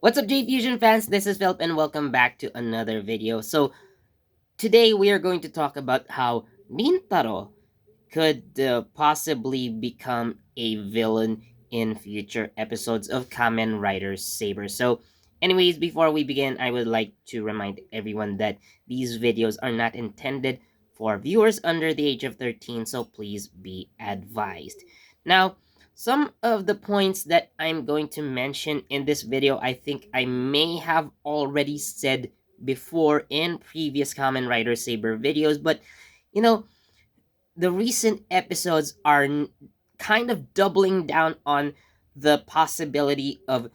What's up, J Fusion fans? This is Philip, and welcome back to another video. So, today we are going to talk about how Rintaro could possibly become a villain in future episodes of Kamen Rider Saber. So, anyways, before we begin, I would like to remind everyone that these videos are not intended for viewers under the age of 13, so please be advised. Now, some of the points that I'm going to mention in this video, I think I may have already said before in previous Kamen Rider Saber videos, but you know, the recent episodes are kind of doubling down on the possibility of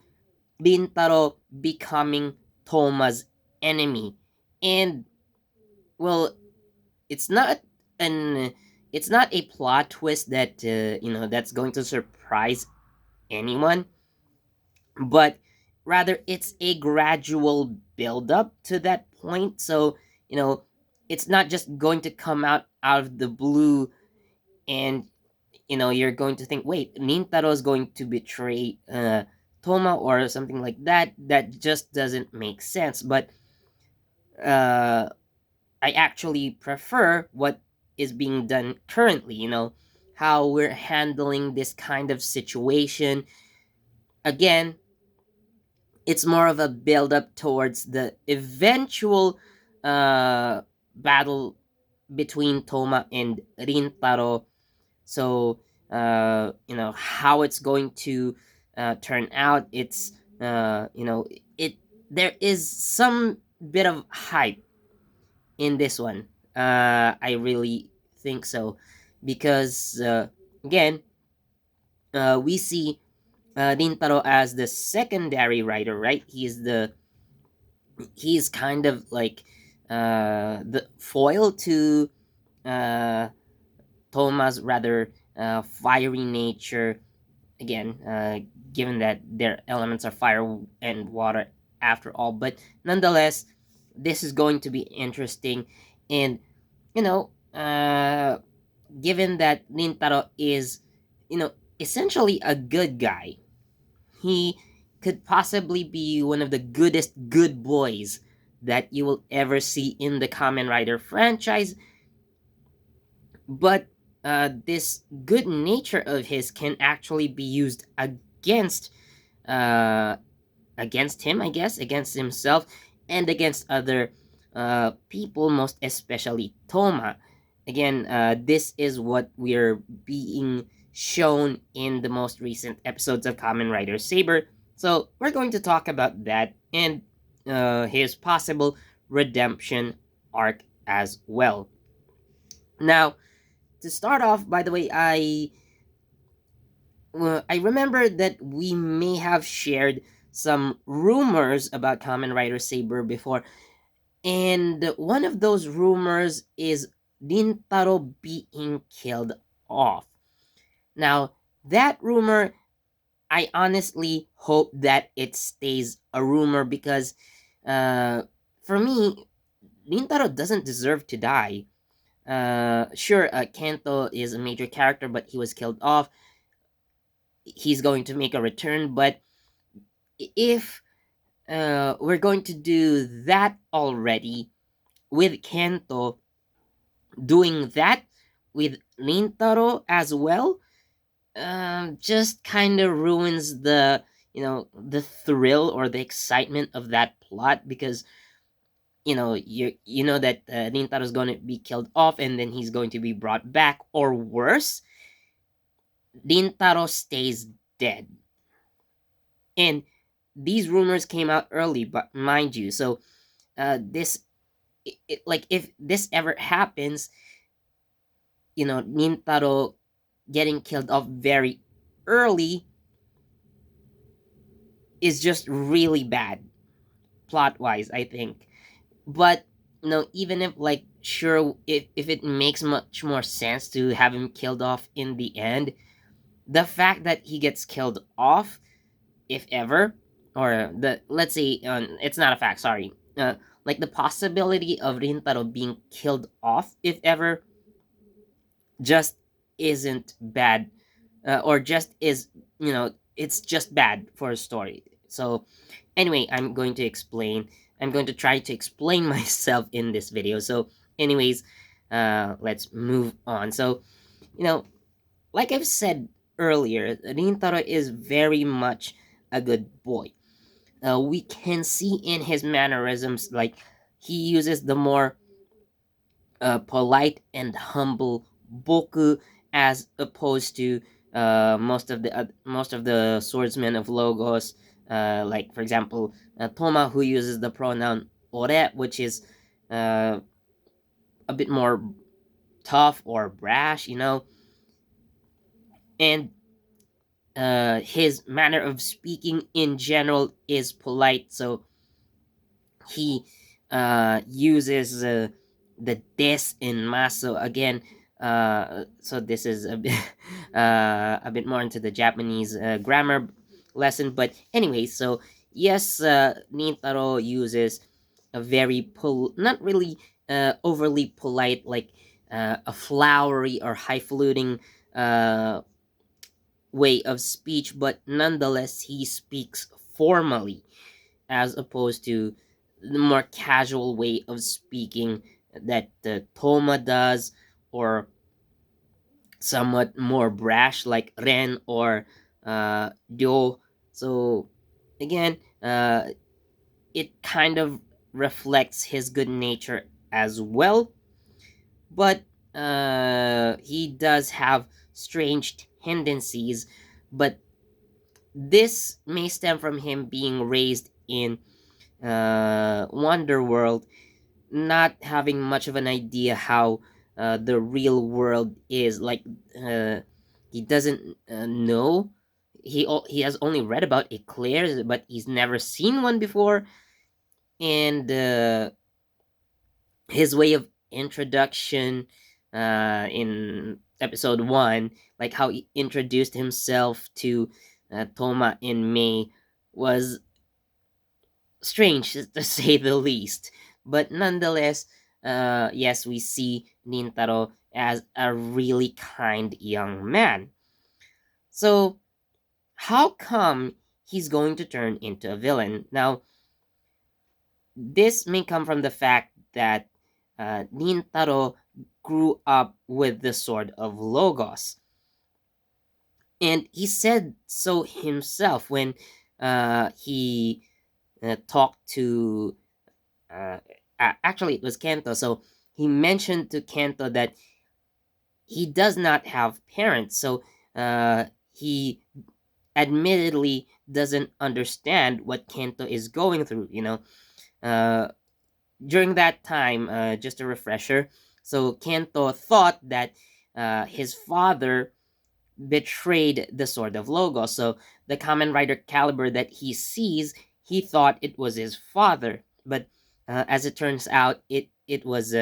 Bintaro becoming Toma's enemy. And well, it's not an it's not a plot twist that that's going to surprise anyone, but rather it's a gradual build up to that point. So, you know, it's not just going to come out of the blue, and you're going to think, wait, Nintaro is going to betray Toma or something like that. That just doesn't make sense. But uh I actually prefer what is being done currently, how we're handling this kind of situation. Again, it's more of a build up towards the eventual battle between Toma and Rintaro. So, how it's going to turn out. It's it there is some bit of hype in this one. I really think so, because again, we see Rintaro as the secondary writer, right? He's kind of like the foil to uh, Toma's rather fiery nature. Again, given that their elements are fire and water after all, but nonetheless, this is going to be interesting. And you know, uh, given that Nintaro is, you know, essentially a good guy, he could possibly be one of the goodest good boys that you will ever see in the Kamen Rider franchise. But this good nature of his can actually be used uh, against him, I guess, against himself, and against other people, most especially Toma. Again, this is what we're being shown in the most recent episodes of Kamen Rider Saber. So we're going to talk about that and his possible redemption arc as well. Now, to start off, by the way, I remember that we may have shared some rumors about Kamen Rider Saber before, and one of those rumors is Rintaro being killed off. Now, that rumor, I honestly hope that it stays a rumor, because uh, for me, Rintaro doesn't deserve to die. Sure, Kanto is a major character, but he was killed off. He's going to make a return, but if we're going to do that already with Kento doing that with Rintaro as well, just kind of ruins the thrill or the excitement of that plot, because you know that Rintaro is going to be killed off and then he's going to be brought back, or worse, Rintaro stays dead. And these rumors came out early, but mind you, so this like if this ever happens, Nintaro getting killed off very early is just really bad plot wise, I think. But even if, like, sure, if it makes much more sense to have him killed off in the end, the fact that he gets killed off, if ever, or the let's say, it's not a fact, sorry, like the possibility of Rintaro being killed off, if ever, just isn't bad, or just is, it's just bad for a story. So anyway, I'm going to try to explain myself in this video. So anyways, let's move on. So, you know, like I've said earlier, Rintaro is very much a good boy. We can see in his mannerisms, like he uses the more polite and humble boku, as opposed to most of the swordsmen of Logos, like for example Toma, who uses the pronoun ore, which is uh, a bit more tough or brash, and his manner of speaking in general is polite. So he uses the des in maso again. So this is a bit more into the Japanese grammar lesson. But anyway, so yes, Nintaro uses a very not really overly polite, like a flowery or highfalutin uh, way of speech, but nonetheless he speaks formally, as opposed to the more casual way of speaking that Toma does, or somewhat more brash like Ren or Ryo. So again, it kind of reflects his good nature as well, but he does have strange tendencies. But this may stem from him being raised in Wonder World, not having much of an idea how the real world is. Like he doesn't know. He has only read about eclairs, but he's never seen one before. And his way of introduction in episode one, like how he introduced himself to Toma in May, was strange to say the least. But nonetheless, yes, we see Nintaro as a really kind young man. So, how come he's going to turn into a villain? Now, this may come from the fact that Nintaro grew up with the Sword of Logos. And he said so himself when he talked to uh, actually it was Kento. So he mentioned to Kento that he does not have parents. So he admittedly doesn't understand what Kento is going through. Uh, During that time, just a refresher. So Kento thought that his father betrayed the Sword of Logos. So the Kamen Rider caliber that he sees, he thought it was his father. But as it turns out, it was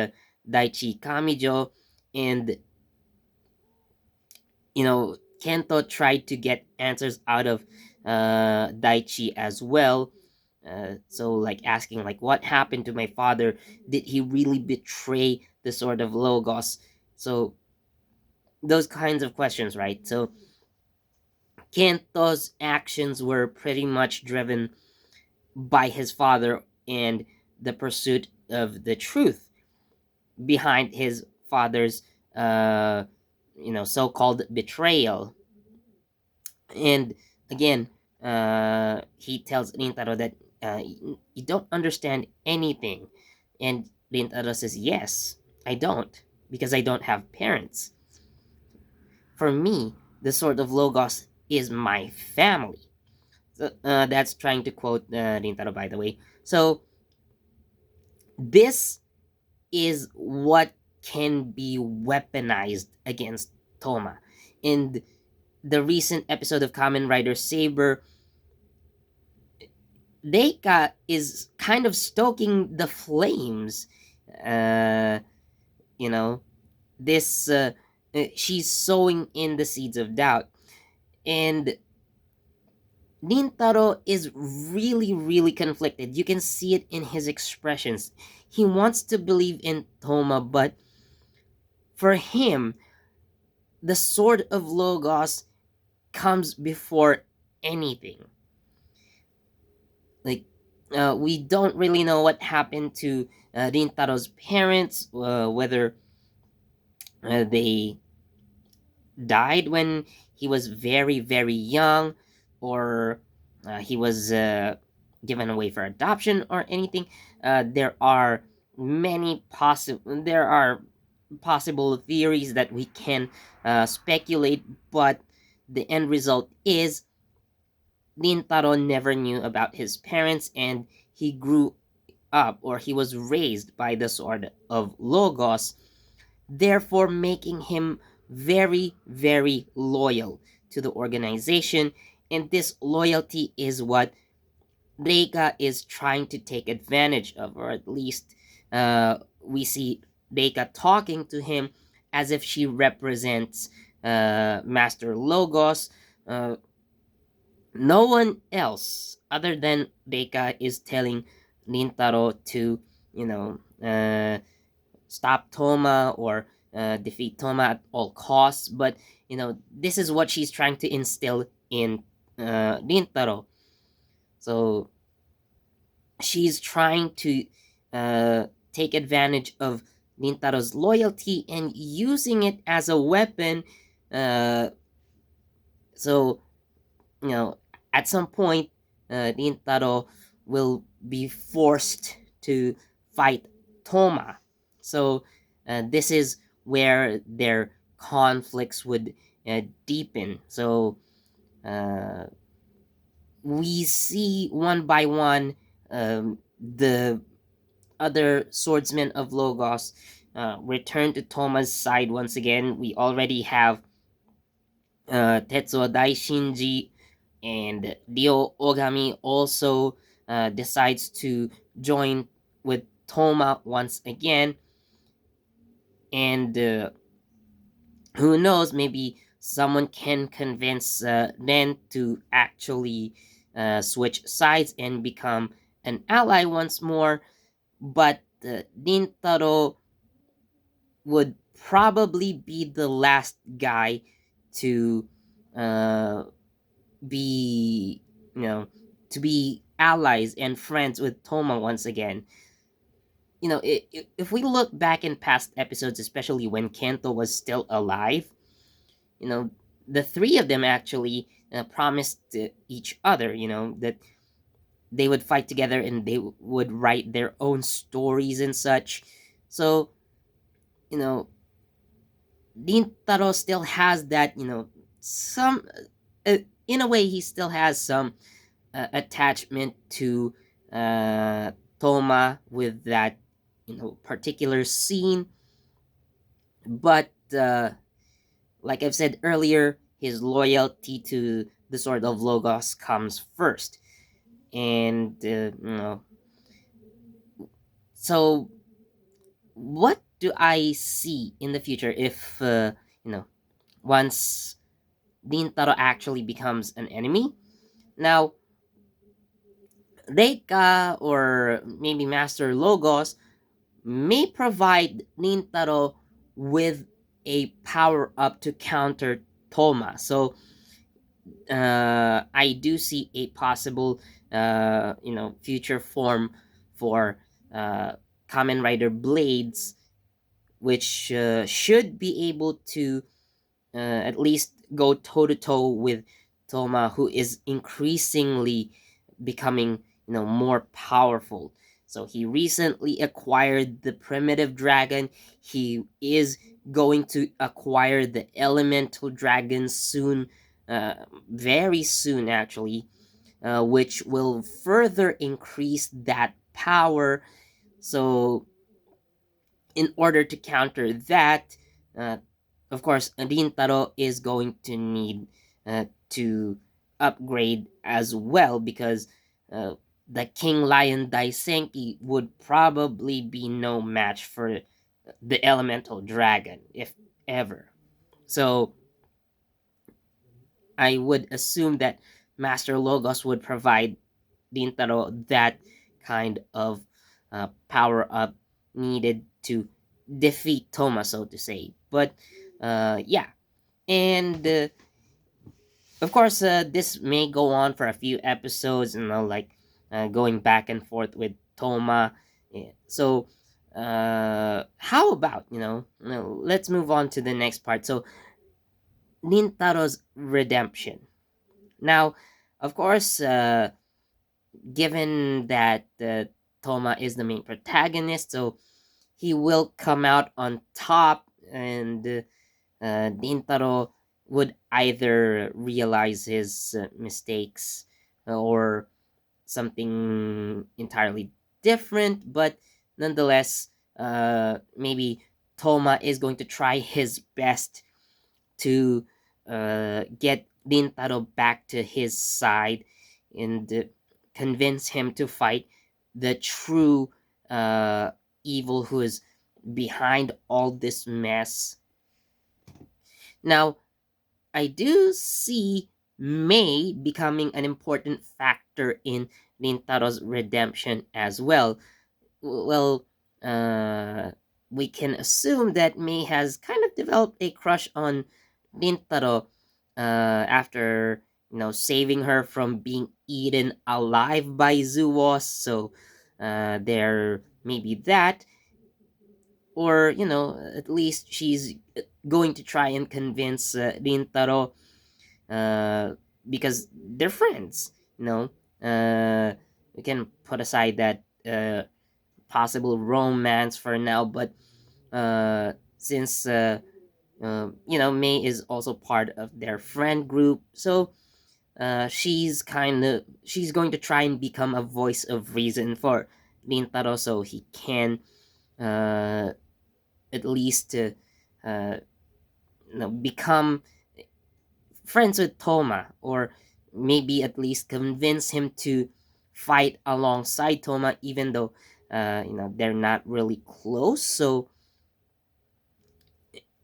Daichi Kamijo. And, Kento tried to get answers out of Daichi as well. So, like, asking, like, what happened to my father? Did he really betray the Sword of Logos? So, those kinds of questions, right? So, Kento's actions were pretty much driven by his father and the pursuit of the truth behind his father's, so-called betrayal. And again, he tells Rintaro that you don't understand anything, and Rintaro says, "Yes, I don't, because I don't have parents. For me, the Sword of Logos is my family." So, that's trying to quote Rintaro, by the way. So this is what can be weaponized against Toma. In the recent episode of Kamen Rider Saber, Reika is kind of stoking the flames. Uh, you know, this she's sowing in the seeds of doubt, and Nintaro is really, really conflicted. You can see it in his expressions. He wants to believe in Toma, but for him, the Sword of Logos comes before anything. like we don't really know what happened to Rintaro's parents, whether they died when he was very, very young, or he was given away for adoption or anything. There are possible theories that we can speculate, but the end result is Nintaro never knew about his parents, and he grew up, or he was raised by the sword of Logos, therefore making him very, very loyal to the organization. And this loyalty is what Reika is trying to take advantage of, or at least we see Reika talking to him as if she represents Master Logos. No one else other than Reika is telling Nintaro to, you know, stop Toma, or defeat Toma at all costs. But this is what she's trying to instill in Rintaro. So she's trying to take advantage of Rintaro's loyalty and using it as a weapon. Uh, so you know, at some point, Rintaro will be forced to fight Toma. So this is where their conflicts would deepen. So uh, we see one by one the other swordsmen of Logos return to Toma's side once again. We already have Tetsuo Daishinji, and Ryo Ogami also decides to join with Toma once again. And who knows, maybe someone can convince Ren to actually switch sides and become an ally once more. But Rintaro would probably be the last guy to uh, be, you know, to be allies and friends with Toma once again. If we look back in past episodes, especially when Kento was still alive, you know, the three of them actually promised each other, that they would fight together and they would write their own stories and such. So, you know, Rintaro still has that, some, in a way, he still has some attachment to uh, Toma with that particular scene. But like I've said earlier, his loyalty to the Sword of Logos comes first, and so what do I see in the future if once Rintaro actually becomes an enemy? Now, Reika or maybe Master Logos may provide Rintaro with a power up to counter Toma. So I do see a possible future form for uh, Kamen Rider Blades, which should be able to at least go toe to toe with Toma, who is increasingly becoming more powerful. So he recently acquired the primitive dragon. He is going to acquire the elemental dragon soon, uh, very soon actually, which will further increase that power. So in order to counter that, uh, of course, Rintaro is going to need to upgrade as well, because uh, the King Lion Daisenki would probably be no match for the Elemental Dragon, if ever. So I would assume that Master Logos would provide Rintaro that kind of power up needed to defeat Toma, so to say. But yeah, and of course, this may go on for a few episodes, like going back and forth with Toma. Yeah. So, how about, let's move on to the next part. So, Nintaro's redemption. Now, of course, given that Toma is the main protagonist, so he will come out on top, and Nintaro would either realize his mistakes or something entirely different, but nonetheless, maybe Toma is going to try his best to get Rintaro back to his side and convince him to fight the true uh, evil who is behind all this mess. Now, I do see May becoming an important factor in Rintaro's redemption as well. Well, uh, we can assume that May has kind of developed a crush on Rintaro after saving her from being eaten alive by Zuos. So there may be that, or at least she's going to try and convince Rintaro uh, because they're friends. We can put aside that possible romance for now, but since May is also part of their friend group, so she's going to try and become a voice of reason for Rintaro, so he can uh, at least uh, become friends with Toma, or maybe at least convince him to fight alongside Toma, even though they're not really close. So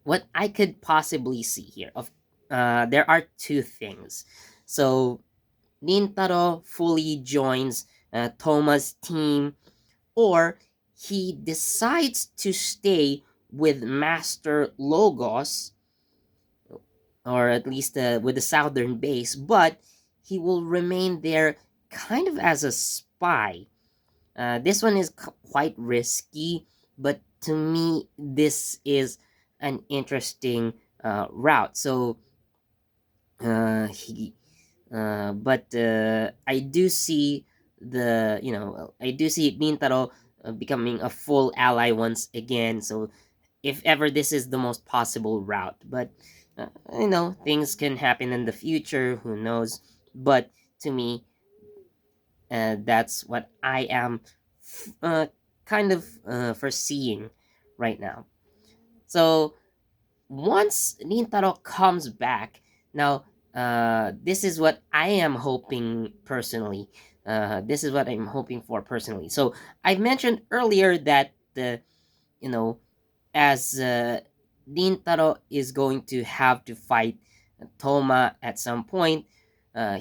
what I could possibly see here of there are two things. So Nintaro fully joins Toma's team, or he decides to stay with Master Logos, or at least with the southern base, but he will remain there kind of as a spy. This one is quite risky, but to me, this is an interesting route. So he, but I do see I do see Nintaro becoming a full ally once again. So if ever this is the most possible route, but things can happen in the future. Who knows? But to me, that's what I am kind of foreseeing right now. So once Nintaro comes back, now this is what I am hoping personally. This is what I'm hoping for personally. So I mentioned earlier that the you know as Rintaro is going to have to fight Toma at some point,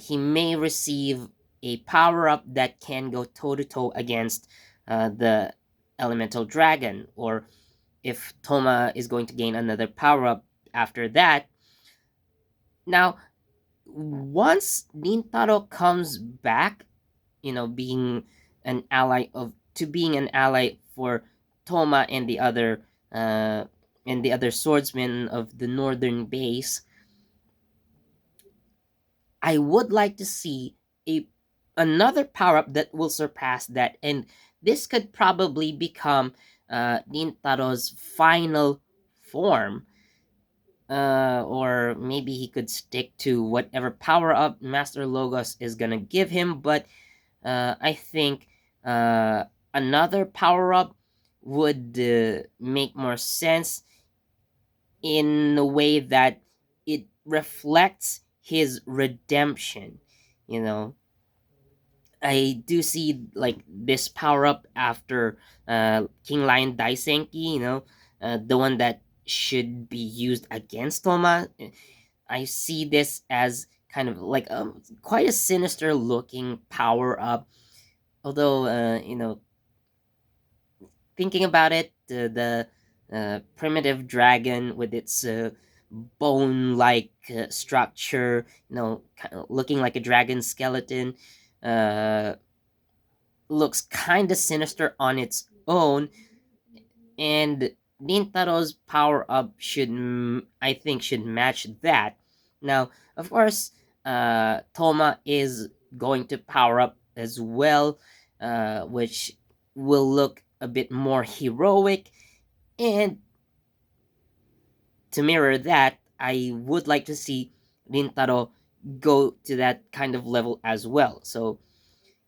he may receive a power up that can go toe to toe against the elemental dragon, or if Toma is going to gain another power up after that. Now, once Rintaro comes back, being an ally of to being an ally for Toma uh and the other swordsmen of the northern base, I would like to see a another power up that will surpass that, and this could probably become Nintaro's final form, or maybe he could stick to whatever power up Master Logos is gonna give him, but I think another power up would make more sense in a way that it reflects his redemption. You know, I do see like this power up after King Lion Daisenki, the one that should be used against Toma. I see this as kind of like quite a sinister looking power up. Although thinking about it, the primitive dragon with its bone-like structure, kind of looking like a dragon skeleton, uh, looks kind of sinister on its own, and Nintaro's power up should, I think, should match that. Now, of course, Toma is going to power up as well, which will look a bit more heroic. And to mirror that, I would like to see Rintaro go to that kind of level as well.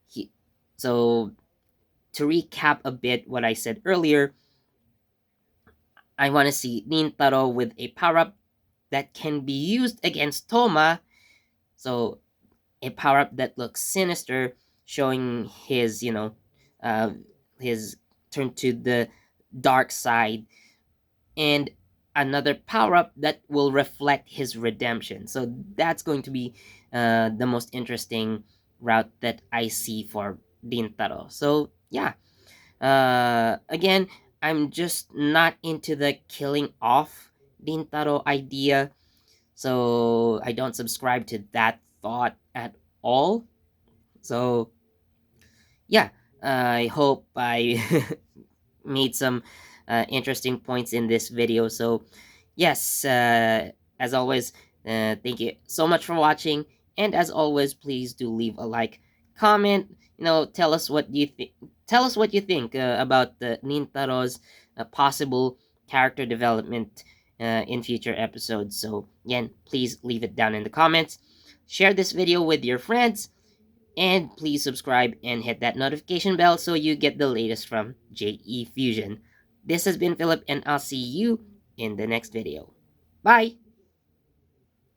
He, so to recap a bit what I said earlier, I want to see Rintaro with a power up that can be used against Toma. So a power up that looks sinister, showing his, uh, his turn to the dark side, and another power up that will reflect his redemption. So that's going to be the most interesting route that I see for Rintaro. So yeah, again, I'm just not into the killing off Rintaro idea. So I don't subscribe to that thought at all. So yeah, I hope I made some interesting points in this video. So yes, as always, thank you so much for watching, and as always, please do leave a like, comment, tell us what you think. Tell us what you think about the Nintaro's possible character development in future episodes. So again, please leave it down in the comments. Share this video with your friends, and please subscribe and hit that notification bell so you get the latest from JE Fusion. This has been Philip, and I'll see you in the next video. Bye!